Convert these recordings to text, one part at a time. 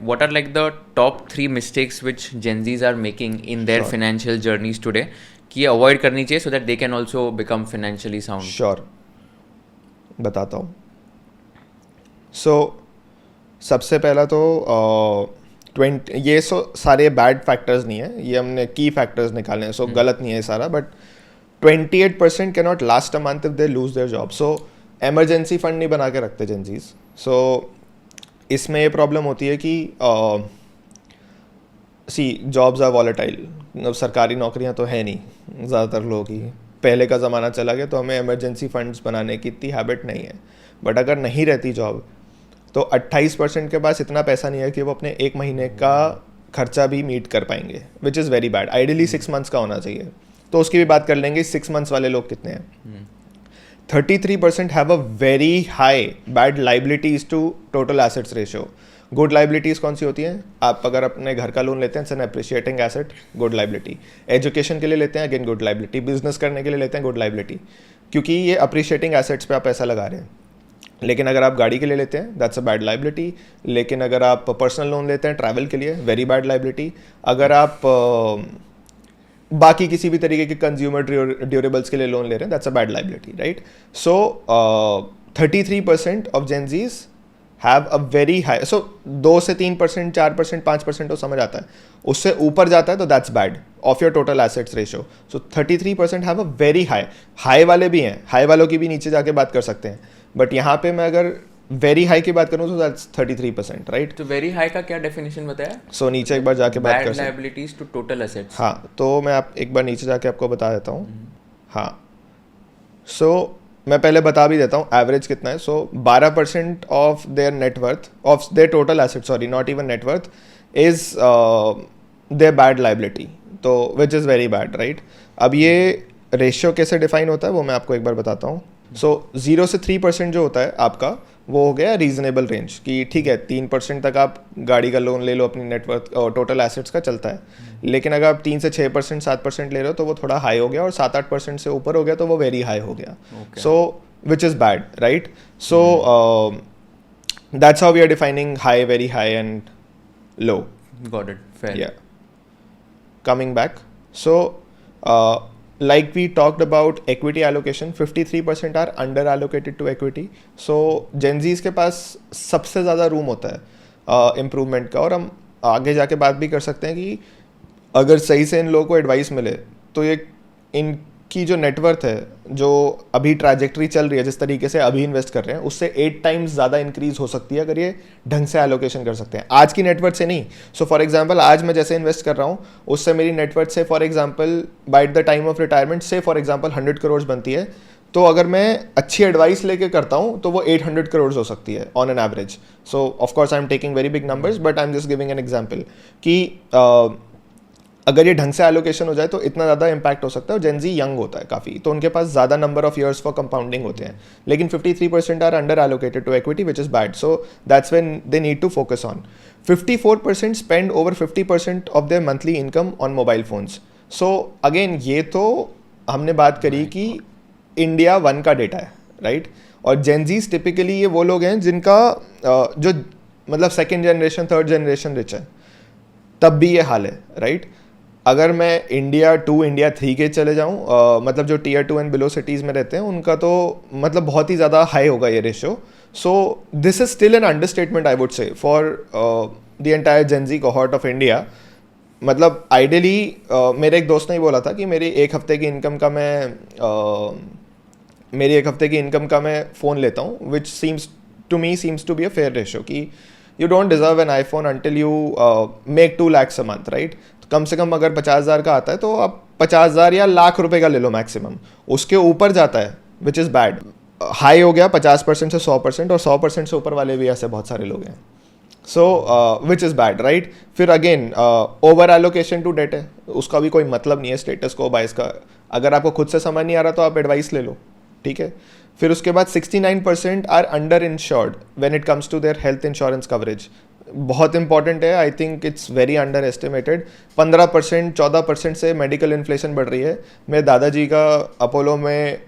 What are like the top 3 mistakes which Gen Zs are making in their Sure. financial journeys today कि ये avoid करनी चाहिए so that they can also become financially sound? Sure बताता हूँ. सो सबसे पहला तो 20 सारे बैड फैक्टर्स नहीं है, ये हमने की फैक्टर्स निकाले हैं. सो गलत नहीं है ये सारा, but 28% can not last a month if they lose their job. So emergency fund नहीं बना के रखते जेंजीज. सो इसमें ये प्रॉब्लम होती है कि जॉब्स आर वॉलेटाइल. अब सरकारी नौकरियां तो है नहीं ज़्यादातर लोगों की. पहले का ज़माना चला गया, तो हमें इमरजेंसी फंड्स बनाने की इतनी हैबिट नहीं है. बट अगर नहीं रहती जॉब तो 28% के पास इतना पैसा नहीं है कि वो अपने एक महीने का खर्चा भी मीट कर पाएंगे, विच is very bad. Ideally 6 months का होना चाहिए, तो उसकी भी बात कर लेंगे. 6 मंथ्स वाले लोग कितने हैं? 33% have a very high bad liabilities to total assets ratio. Good liabilities कौन सी होती हैं? आप अगर अपने घर का लोन लेते हैं, it's an appreciating asset, good liability. Education के लिए लेते हैं, अगेन गुड लाइबिलिटी. बिजनेस करने के लिए लेते हैं, गुड लाइबिलिटी, क्योंकि ये अप्रिशिएटिंग एसेट्स पे आप पैसा लगा रहे हैं. लेकिन अगर आप गाड़ी के लिए लेते हैं, दैट्स अ बैड लाइबिलिटी. लेकिन अगर आप पर्सनल लोन लेते हैं ट्रैवल के लिए, वेरी बैड लाइबिलिटी. अगर आप बाकी किसी भी तरीके के कंज्यूमर ड्यूरेबल्स के लिए लोन ले रहे हैं, that's a bad liability, right? So 33% of Gen Zs have a very high. So 2 से 3%, 4%, 5% तो समझ आता है. उससे ऊपर जाता है तो that's bad of your total assets ratio. So 33% have a very high. High वाले भी हैं, हाई वालों की भी नीचे जाके बात कर सकते हैं, बट यहाँ पे मैं अगर वेरी हाई की बात करूँ तो दैट्स 33%, राइट? तो वेरी हाई का क्या डेफिनेशन बताया? सो नीचे एक बार जाके बात कर बैड सकते हैं. Liabilities to total assets. हाँ, तो मैं आप एक बार नीचे जाके आपको बता देता हूँ. हाँ, सो मैं पहले बता भी देता हूँ एवरेज कितना है. So 12% of their net worth, of their total asset, sorry not even net worth, is there bad liability, तो which is very bad, right? अब ये रेशियो कैसे डिफाइन होता है वो मैं आपको एक बार बताता हूँ. सो 0 से 3% जो होता है आपका, वो हो गया रीजनेबल रेंज, कि ठीक है 3% तक आप गाड़ी का लोन ले लो अपनी नेटवर्थ और टोटल एसेट्स का, चलता है. लेकिन अगर आप 3 से 6%, 7% ले रहे हो तो वो थोड़ा हाई हो गया, और 7-8% से ऊपर हो गया तो वो वेरी हाई हो गया. So which is bad, right? So that's how we are defining high, very high and low. Got it. Fair. Yeah. Coming back, so like we talked about equity allocation, 53% are under allocated to equity. So Gen Zs के पास सबसे ज़्यादा room होता है improvement का. और हम आगे जाके बात भी कर सकते हैं कि अगर सही से इन लोगों को एडवाइस मिले तो ये इनकी जो नेटवर्थ है, जो अभी ट्रैजेक्टरी चल रही है, जिस तरीके से अभी इन्वेस्ट कर रहे हैं, उससे 8 टाइम्स ज़्यादा इंक्रीज हो सकती है अगर ये ढंग से एलोकेशन कर सकते हैं. आज की नेटवर्थ से नहीं. सो फॉर एग्जांपल आज मैं जैसे इन्वेस्ट कर रहा हूँ, उससे मेरी नेटवर्थ से for example by the time of retirement से फॉर एग्जांपल 100 करोड़ बनती है, तो अगर मैं अच्छी एडवाइस लेके करता हूँ तो वो 800 करोड़ हो सकती है on an average. So of course I am taking very big numbers, but I am just giving an example कि अगर ये ढंग से एलोकेशन हो जाए तो इतना ज़्यादा इम्पैक्ट हो सकता है. और जेनजी यंग होता है काफ़ी, तो उनके पास ज़्यादा number of years for compounding होते हैं. लेकिन 53% are under allocated to equity, which is bad. So that's when they need to focus on. 54% spend over 50% of their monthly income on mobile phones. So again ये तो हमने बात करी कि India 1 का डेटा है, राइट? और जेनजीज टिपिकली ये वो लोग हैं जिनका जो मतलब second generation, third generation rich है, तब भी ये हाल है, राइट? अगर मैं इंडिया 2, इंडिया 3 के चले जाऊँ, मतलब जो टियर 2 एंड बिलो सिटीज़ में रहते हैं, उनका तो मतलब बहुत ही ज़्यादा हाई होगा ये ratio. So this is still an understatement I would say for the entire Gen Z cohort of India. मतलब आइडियली मेरे एक दोस्त ने ही बोला था कि मेरी एक हफ्ते की इनकम का मैं फ़ोन लेता हूँ, which seems to be a fair ratio, कि you don't deserve an iPhone until you make 2 lakhs a month, right? कम से कम अगर 50,000 का आता है तो आप 50,000 या लाख रुपए का ले लो मैक्सिमम. उसके ऊपर जाता है विच इज़ बैड. हाई हो गया 50% से 100%, और 100% से ऊपर वाले भी ऐसे बहुत सारे लोग हैं. So which is bad, right? फिर again over allocation to debt है, उसका भी कोई मतलब नहीं है स्टेटस को बायस का. अगर आपको खुद से समझ नहीं आ रहा तो आप एडवाइस ले लो, ठीक है? फिर उसके बाद 69% are underinsured when it comes to their health insurance coverage. बहुत इंपॉर्टेंट है, I think it's very underestimated. 15%, 14% से मेडिकल इन्फ्लेशन बढ़ रही है. मेरे दादाजी का अपोलो में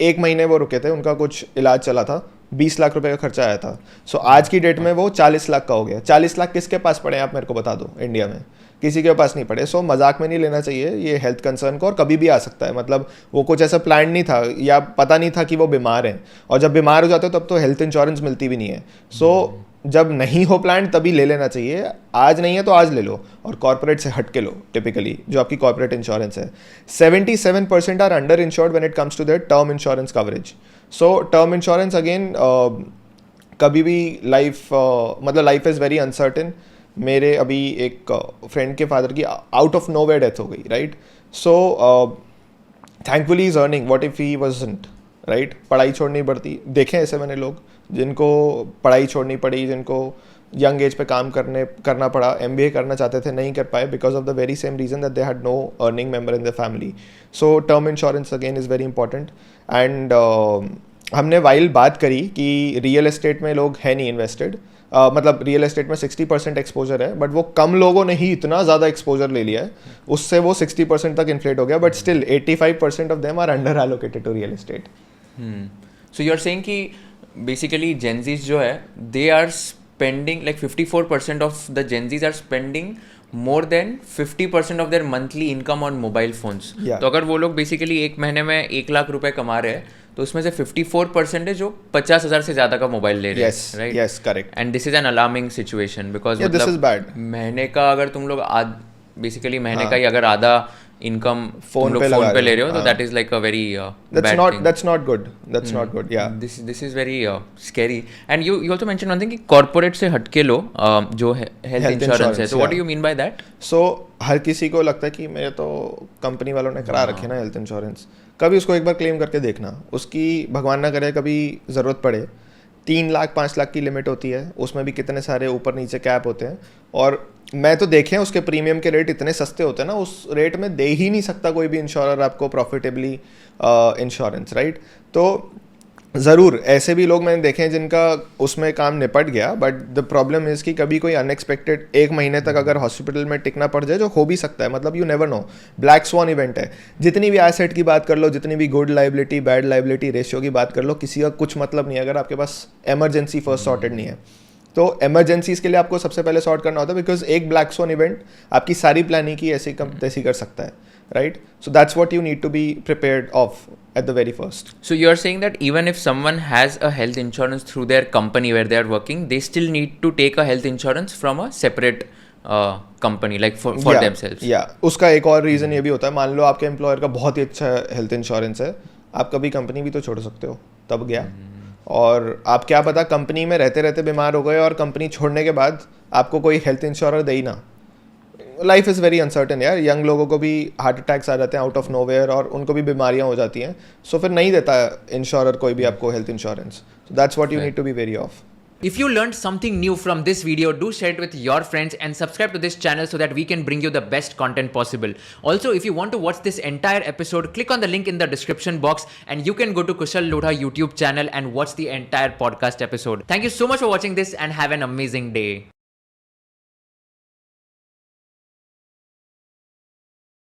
1 महीने वो रुके थे, उनका कुछ इलाज चला था, 20 लाख रुपए का खर्चा आया था. सो आज की डेट में वो 40 लाख का हो गया. 40 लाख किसके पास पड़े हैं आप मेरे को बता दो इंडिया में? किसी के पास नहीं पड़े. सो मजाक में नहीं लेना चाहिए ये हेल्थ कंसर्न को, और कभी भी आ सकता है. मतलब वो कुछ ऐसा प्लान नहीं था या पता नहीं था कि वो बीमार हैं, और जब बीमार हो जाते हो तब तो हेल्थ इंश्योरेंस मिलती भी नहीं है. सो जब नहीं हो प्लान तभी ले लेना चाहिए. आज नहीं है तो आज ले लो, और कॉर्पोरेट से हट के लो. टिपिकली जो आपकी कॉर्पोरेट इंश्योरेंस है, 77% are underinsured when it comes to their term insurance coverage. So term insurance again कभी भी मतलब लाइफ इज़ वेरी अनसर्टेन. मेरे अभी एक फ्रेंड के फादर की आउट ऑफ नोवेयर डेथ हो गई, right. So thankfully is earning, what if he wasn't, right. पढ़ाई छोड़नी पड़ती, देखे ऐसे मैंने लोग जिनको पढ़ाई छोड़नी पड़ी, जिनको यंग एज पे काम करना पड़ा. MBA करना चाहते थे, नहीं कर पाए because of the very same reason that they had no earning member in the family. So term insurance again is very important. And हमने वाइल बात करी कि रियल एस्टेट में लोग हैं नहीं इन्वेस्टेड. मतलब रियल एस्टेट में 60% एक्सपोजर है, बट वो कम लोगों ने ही इतना ज़्यादा एक्सपोजर ले लिया है, उससे वो 60% तक इन्फ्लेट हो गया. But still 85% of them are under allocated to real estate. So you are saying कि बेसिकली जेंजीज जो है they are spending like 54% of the Gen Zs are spending more than 50% of their monthly income on mobile phones. तो अगर वो लोग basically एक महीने में 1 लाख रुपए कमा रहे हैं, तो उसमें से 54% है जो 50,000 से ज़्यादा का मोबाइल ले रहे हैं, right? Yes, correct. And this is an alarming situation because this is bad. महीने का अगर तुम लोग बेसिकली महीने का ही अगर आधा इनकम फोन पे ले रहे हो, तो that is like a very that's not good. Yeah, this is very scary. And you also mentioned one thing कि कॉर्पोरेट से हटके लो जो हेल्थ इंश्योरेंस है. तो what do you mean by that? So हर किसी को लगता है कि मेरे तो कंपनी वालों ने करा रखे ना हेल्थ इंश्योरेंस. कभी उसको एक बार क्लेम करके देखना. उसकी भगवान ना करे कभी ज़रूरत पड़े, 3 लाख 5 लाख की लिमिट होती है. उसमें भी कितने सारे ऊपर नीचे कैप होते हैं, और मैं तो देखे हैं उसके प्रीमियम के रेट इतने सस्ते होते हैं ना, उस रेट में दे ही नहीं सकता कोई भी इंश्योरर आपको प्रॉफिटेबली इंश्योरेंस, राइट. तो ज़रूर ऐसे भी लोग मैंने देखे हैं जिनका उसमें काम निपट गया, बट द प्रॉब्लम इज़ कि कभी कोई अनएक्सपेक्टेड 1 महीने तक अगर हॉस्पिटल में टिकना पड़ जाए, जो हो भी सकता है. मतलब you never know, black swan event है. जितनी भी एसेट की बात कर लो, जितनी भी good liability bad liability ratio की बात कर लो, किसी का कुछ मतलब नहीं है अगर आपके पास इमरजेंसी फर्स्ट सॉर्टेड नहीं है. तो इमरजेंसीज के लिए आपको सबसे पहले सॉर्ट करना होता है, बिकॉज एक ब्लैक स्वान इवेंट आपकी सारी प्लानिंग की ऐसी कम तैसी कर सकता है, right? So that's what you need to be prepared of at the very first. So you're saying that even if someone has a health insurance through their company where they are working, they still need to take a health insurance from a separate company, like for themselves. Yeah. उसका एक और reason ये भी होता है, मान लो आपके employer का बहुत ही अच्छा हेल्थ इंश्योरेंस है, आप कभी कंपनी भी तो छोड़ सकते हो, तब गया. और आप क्या पता कंपनी में रहते रहते बीमार हो गए और कंपनी छोड़ने के बाद आपको कोई हेल्थ इंश्योरर दे ही ना. लाइफ इज़ वेरी अनसर्टन यार. यंग लोगों को भी हार्ट अटैक्स आ जाते हैं आउट ऑफ नोवेयर, और उनको भी बीमारियां हो जाती हैं. सो फिर नहीं देता इंश्योरर कोई भी आपको health insurance. So that's what you need to be very of. If you learned something new from this video, do share it with your friends and subscribe to this channel so that we can bring you the best content possible. Also, if you want to watch this entire episode, click on the link in the description box and you can go to Kushal Lodha YouTube channel and watch the entire podcast episode. Thank you so much for watching this and have an amazing day.